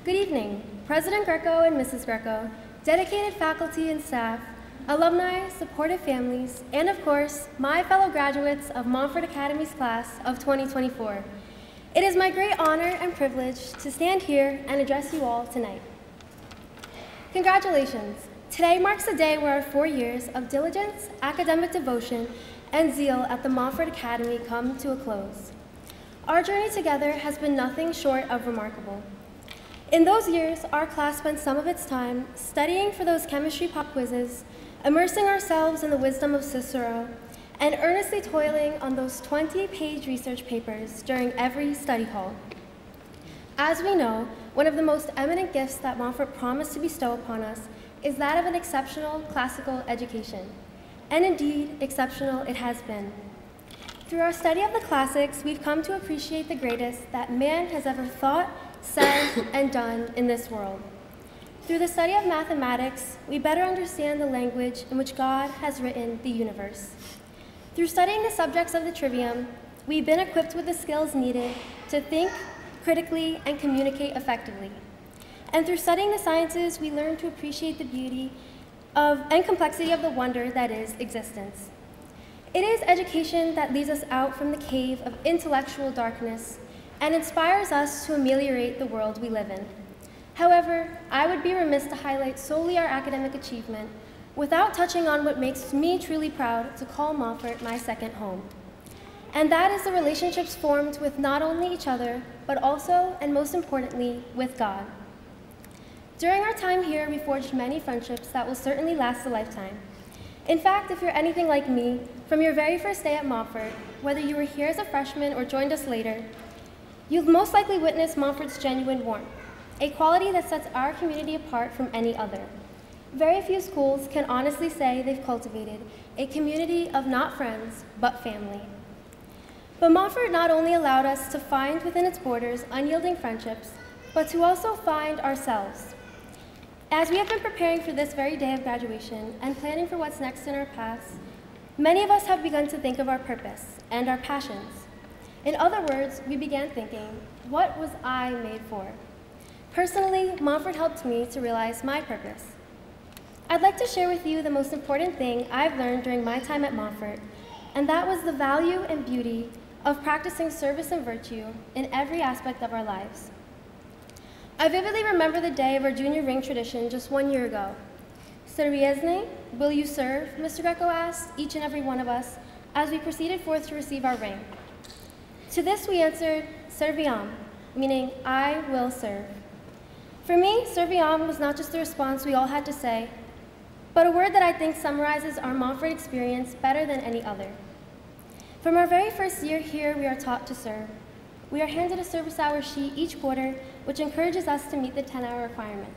Good evening, President Greco and Mrs. Greco, dedicated faculty and staff, alumni, supportive families, and of course, my fellow graduates of Montfort Academy's class of 2024. It is my great honor and privilege to stand here and address you all tonight. Congratulations. Today marks a day where our 4 years of diligence, academic devotion, and zeal at the Montfort Academy come to a close. Our journey together has been nothing short of remarkable. In those years, our class spent some of its time studying for those chemistry pop quizzes, immersing ourselves in the wisdom of Cicero, and earnestly toiling on those 20-page research papers during every study hall. As we know, one of the most eminent gifts that Montfort promised to bestow upon us is that of an exceptional classical education. And indeed, exceptional it has been. Through our study of the classics, we've come to appreciate the greatest that man has ever thought, said, and done in this world. Through the study of mathematics, we better understand the language in which God has written the universe. Through studying the subjects of the trivium, we've been equipped with the skills needed to think critically and communicate effectively. And through studying the sciences, we learn to appreciate the beauty and complexity of the wonder that is existence. It is education that leads us out from the cave of intellectual darkness and inspires us to ameliorate the world we live in. However, I would be remiss to highlight solely our academic achievement without touching on what makes me truly proud to call Montfort my second home. And that is the relationships formed with not only each other, but also, and most importantly, with God. During our time here, we forged many friendships that will certainly last a lifetime. In fact, if you're anything like me, from your very first day at Montfort, whether you were here as a freshman or joined us later, you've most likely witnessed Montfort's genuine warmth, a quality that sets our community apart from any other. Very few schools can honestly say they've cultivated a community of not friends, but family. But Montfort not only allowed us to find within its borders unyielding friendships, but to also find ourselves. As we have been preparing for this very day of graduation and planning for what's next in our paths, many of us have begun to think of our purpose and our passions. In other words, we began thinking, what was I made for? Personally, Montfort helped me to realize my purpose. I'd like to share with you the most important thing I've learned during my time at Montfort, and that was the value and beauty of practicing service and virtue in every aspect of our lives. I vividly remember the day of our junior ring tradition just 1 year ago. Servíasne, will you serve? Mr. Greco asked each and every one of us as we proceeded forth to receive our ring. To this we answered, serviam, meaning I will serve. For me, serviam was not just the response we all had to say, but a word that I think summarizes our Montfort experience better than any other. From our very first year here, we are taught to serve. We are handed a service hour sheet each quarter, which encourages us to meet the 10-hour requirement.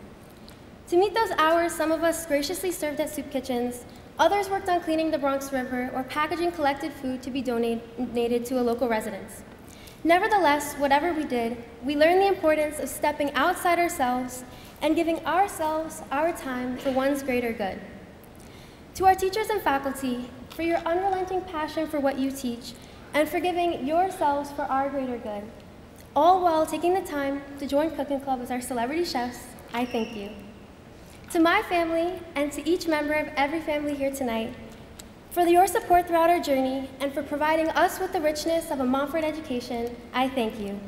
To meet those hours, some of us graciously served at soup kitchens, others worked on cleaning the Bronx River or packaging collected food to be donated to a local residence. Nevertheless, whatever we did, we learned the importance of stepping outside ourselves and giving ourselves our time for one's greater good. To our teachers and faculty, for your unrelenting passion for what you teach, and for giving yourselves for our greater good, all while taking the time to join Cooking Club as our celebrity chefs, I thank you. To my family, and to each member of every family here tonight, for your support throughout our journey, and for providing us with the richness of a Montfort education, I thank you.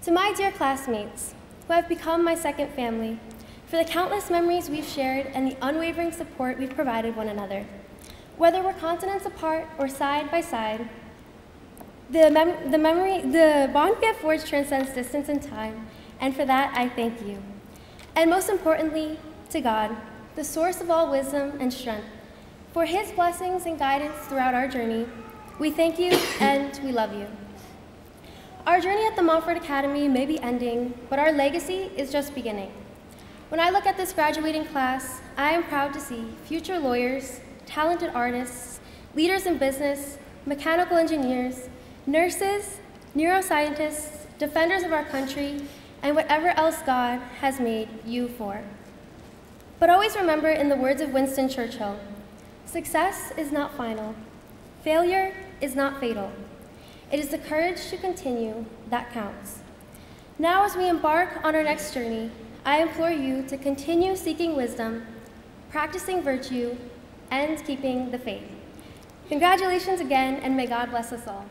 To my dear classmates, who have become my second family, for the countless memories we've shared and the unwavering support we've provided one another. Whether we're continents apart or side by side, the bond we have forged transcends distance and time, and for that I thank you. And most importantly, to God, the source of all wisdom and strength, for His blessings and guidance throughout our journey. We thank you and we love you. Our journey at the Montfort Academy may be ending, but our legacy is just beginning. When I look at this graduating class, I am proud to see future lawyers, talented artists, leaders in business, mechanical engineers, nurses, neuroscientists, defenders of our country, and whatever else God has made you for. But always remember, in the words of Winston Churchill, success is not final. Failure is not fatal. It is the courage to continue that counts. Now, as we embark on our next journey, I implore you to continue seeking wisdom, practicing virtue, and keeping the faith. Congratulations again, and may God bless us all.